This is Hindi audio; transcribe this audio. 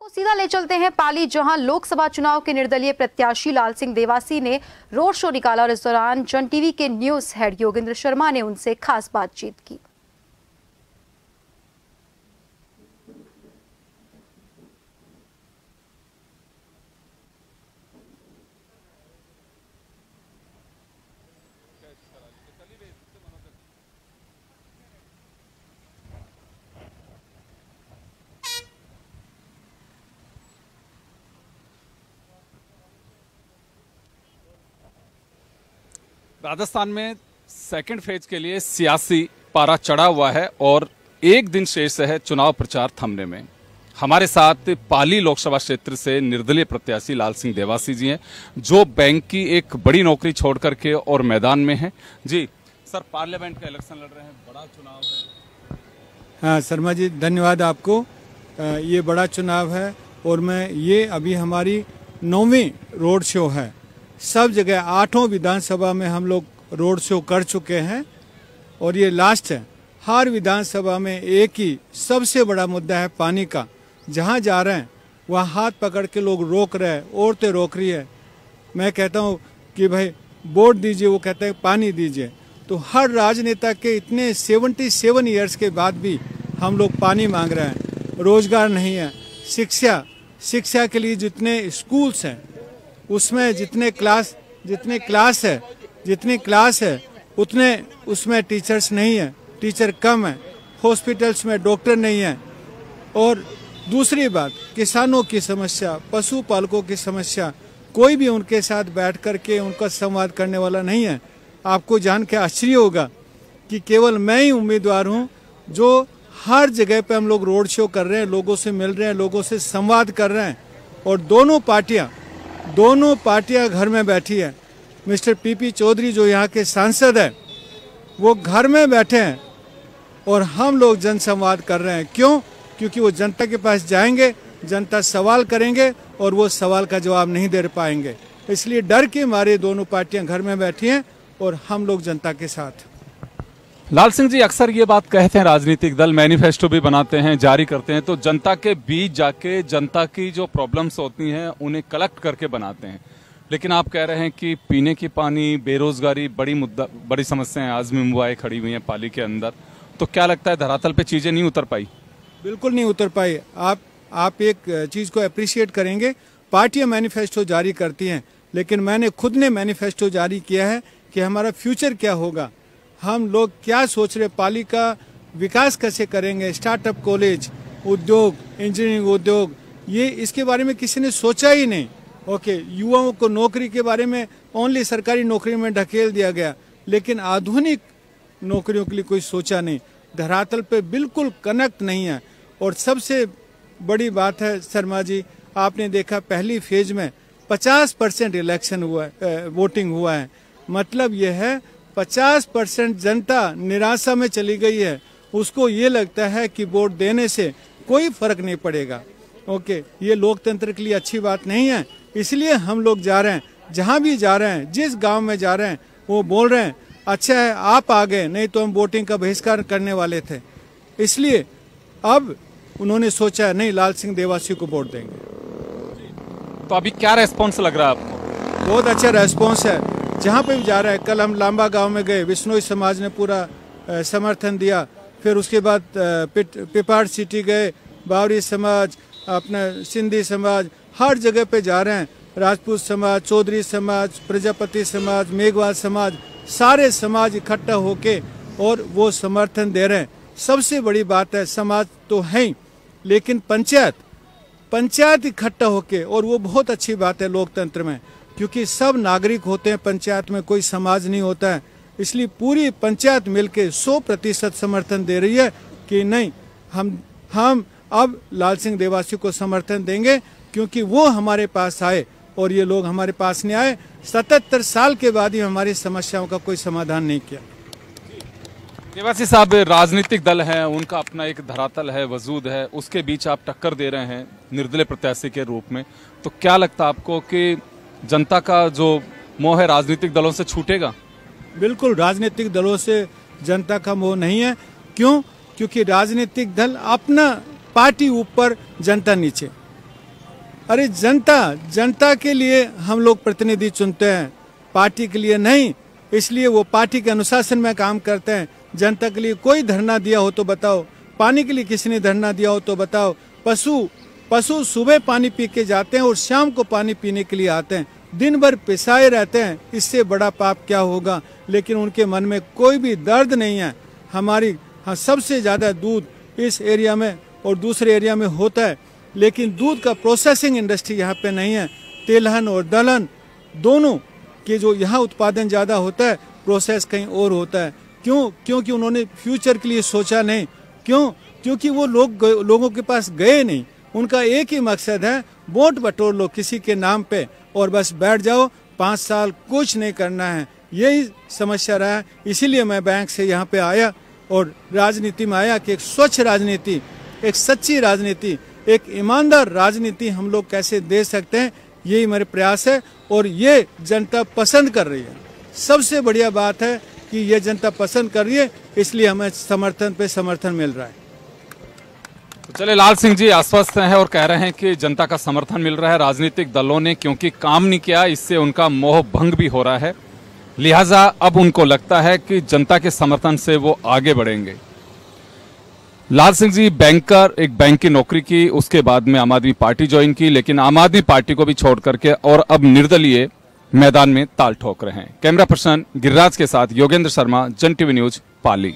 सीधा ले चलते हैं पाली, जहां लोकसभा चुनाव के निर्दलीय प्रत्याशी लाल सिंह देवासी ने रोड शो निकाला और इस दौरान जन टीवी के न्यूज हेड योगेंद्र शर्मा ने उनसे खास बातचीत की। राजस्थान में सेकंड फेज के लिए सियासी पारा चढ़ा हुआ है और एक दिन शेष है चुनाव प्रचार थमने में। हमारे साथ पाली लोकसभा क्षेत्र से निर्दलीय प्रत्याशी लाल सिंह देवासी जी हैं, जो बैंक की एक बड़ी नौकरी छोड़ करके और मैदान में हैं। जी सर, पार्लियामेंट का इलेक्शन लड़ रहे हैं, बड़ा चुनाव है। हाँ शर्मा जी, धन्यवाद आपको। ये बड़ा चुनाव है और मैं ये अभी हमारी 9वीं रोड शो है। सब जगह 8 विधानसभा में हम लोग रोड शो कर चुके हैं और ये लास्ट है। हर विधानसभा में एक ही सबसे बड़ा मुद्दा है पानी का। जहाँ जा रहे हैं वहाँ हाथ पकड़ के लोग रोक रहे हैं, औरतें रोक रही है। मैं कहता हूँ कि भाई वोट दीजिए, वो कहते हैं पानी दीजिए। तो हर राजनेता के इतने 77 ईयर्स के बाद भी हम लोग पानी मांग रहे हैं। रोजगार नहीं है, शिक्षा के लिए जितने स्कूल्स हैं उसमें जितने क्लास है उतने उसमें टीचर्स नहीं है, टीचर कम है। हॉस्पिटल्स में डॉक्टर नहीं है। और दूसरी बात, किसानों की समस्या, पशुपालकों की समस्या, कोई भी उनके साथ बैठ करके उनका संवाद करने वाला नहीं है। आपको जान के आश्चर्य होगा कि केवल मैं ही उम्मीदवार हूं जो हर जगह पे हम लोग रोड शो कर रहे हैं, लोगों से मिल रहे हैं, लोगों से संवाद कर रहे हैं। और दोनों पार्टियां घर में बैठी है। मिस्टर पीपी चौधरी जो यहाँ के सांसद है वो घर में बैठे हैं और हम लोग जनसंवाद कर रहे हैं। क्यों? क्योंकि वो जनता के पास जाएंगे, जनता सवाल करेंगे और वो सवाल का जवाब नहीं दे पाएंगे। इसलिए डर के मारे दोनों पार्टियां घर में बैठी हैं और हम लोग जनता के साथ। लाल सिंह जी, अक्सर ये बात कहते हैं राजनीतिक दल मैनिफेस्टो भी बनाते हैं, जारी करते हैं, तो जनता के बीच जाके जनता की जो प्रॉब्लम्स होती हैं उन्हें कलेक्ट करके बनाते हैं। लेकिन आप कह रहे हैं कि पीने की पानी, बेरोजगारी बड़ी समस्याएं आज भी मुंबई खड़ी हुई हैं पाली के अंदर। तो क्या लगता है धरातल पे चीजें नहीं उतर पाई? बिल्कुल नहीं उतर पाई। आप एक चीज को अप्रिशिएट करेंगे, पार्टियां मैनिफेस्टो जारी करती हैं, लेकिन मैंने खुद ने मैनिफेस्टो जारी किया है कि हमारा फ्यूचर क्या होगा, हम लोग क्या सोच रहे, पाली का विकास कैसे करेंगे, स्टार्टअप कॉलेज, उद्योग, इंजीनियरिंग उद्योग, ये इसके बारे में किसी ने सोचा ही नहीं। ओके, युवाओं को नौकरी के बारे में ओनली सरकारी नौकरी में ढकेल दिया गया, लेकिन आधुनिक नौकरियों के लिए कोई सोचा नहीं। धरातल पे बिल्कुल कनेक्ट नहीं है। और सबसे बड़ी बात है शर्मा जी, आपने देखा पहली फेज में 50% इलेक्शन हुआ है, वोटिंग हुआ है। मतलब यह है 50% जनता निराशा में चली गई है। उसको ये लगता है कि वोट देने से कोई फर्क नहीं पड़ेगा। ओके, ये लोकतंत्र के लिए अच्छी बात नहीं है। इसलिए हम लोग जा रहे हैं, जहां भी जा रहे हैं, जिस गांव में जा रहे हैं, वो बोल रहे हैं अच्छा है आप आ गए, नहीं तो हम वोटिंग का बहिष्कार करने वाले थे। इसलिए अब उन्होंने सोचा नहीं, लाल सिंह देवासी को वोट देंगे। तो अभी क्या रेस्पॉन्स लग रहा है आपको? बहुत अच्छा रेस्पॉन्स है, जहाँ पे भी जा रहा है। कल हम लांबा गांव में गए, विश्नोई समाज ने पूरा समर्थन दिया। फिर उसके बाद पिपाड़ सिटी गए, बावरी समाज, अपना सिंधी समाज, हर जगह पे जा रहे हैं। राजपूत समाज, चौधरी समाज, प्रजापति समाज, मेघवाल समाज, सारे समाज इकट्ठा होके और वो समर्थन दे रहे हैं। सबसे बड़ी बात है, समाज तो है ही, लेकिन पंचायत इकट्ठा होके, और वो बहुत अच्छी बात है लोकतंत्र में, क्योंकि सब नागरिक होते हैं पंचायत में, कोई समाज नहीं होता है। इसलिए पूरी पंचायत मिलके 100% समर्थन दे रही है कि नहीं, हम अब लाल सिंह देवासी को समर्थन देंगे, क्योंकि वो हमारे पास आए और ये लोग हमारे पास नहीं आए। 77 साल के बाद ही हमारी समस्याओं का कोई समाधान नहीं किया। देवासी साहब, राजनीतिक दल हैं, उनका अपना एक धरातल है, वजूद है, उसके बीच आप टक्कर दे रहे हैं निर्दलीय प्रत्याशी के रूप में। तो क्या लगता है आपको कि जनता का जो मोह है राजनीतिक दलों से छूटेगा? बिल्कुल, राजनीतिक दलों से जनता का मोह नहीं है। क्यों? क्योंकि राजनीतिक दल अपना पार्टी ऊपर, जनता नीचे। अरे जनता के लिए हम लोग प्रतिनिधि चुनते हैं, पार्टी के लिए नहीं। इसलिए वो पार्टी के अनुशासन में काम करते हैं। जनता के लिए कोई धरना दिया हो तो बताओ, पानी के लिए किसी ने धरना दिया हो तो बताओ। पशु सुबह पानी पी के जाते हैं और शाम को पानी पीने के लिए आते हैं, दिन भर पिसाए रहते हैं। इससे बड़ा पाप क्या होगा? लेकिन उनके मन में कोई भी दर्द नहीं है। सबसे ज्यादा दूध इस एरिया में और दूसरे एरिया में होता है, लेकिन दूध का प्रोसेसिंग इंडस्ट्री यहाँ पे नहीं है। तेलहन और दलहन दोनों के जो यहाँ उत्पादन ज्यादा होता है, प्रोसेस कहीं और होता है। क्यों? क्योंकि उन्होंने फ्यूचर के लिए सोचा नहीं। क्यों? क्योंकि वो लोगों के पास गए नहीं। उनका एक ही मकसद है, वोट बटोर लो किसी के नाम पे और बस बैठ जाओ, 5 साल कुछ नहीं करना है। यही समस्या रहा है। इसीलिए मैं बैंक से यहाँ पे आया और राजनीति में आया कि एक स्वच्छ राजनीति, एक सच्ची राजनीति, एक ईमानदार राजनीति हम लोग कैसे दे सकते हैं, यही मेरे प्रयास है। और ये जनता पसंद कर रही है। सबसे बढ़िया बात है कि ये जनता पसंद कर रही है, इसलिए हमें समर्थन पे समर्थन मिल रहा है। तो चले, लाल सिंह जी आश्वस्त हैं और कह रहे हैं कि जनता का समर्थन मिल रहा है। राजनीतिक दलों ने क्योंकि काम नहीं किया, इससे उनका मोह भंग भी हो रहा है, लिहाजा अब उनको लगता है कि जनता के समर्थन से वो आगे बढ़ेंगे। लाल सिंह जी बैंकर, एक बैंक की नौकरी की, उसके बाद में आम आदमी पार्टी ज्वाइन की, लेकिन आम आदमी पार्टी को भी छोड़ करके और अब निर्दलीय मैदान में ताल ठोक रहे हैं। कैमरा पर्सन गिरिराज के साथ योगेंद्र शर्मा, जन टीवी न्यूज, पाली।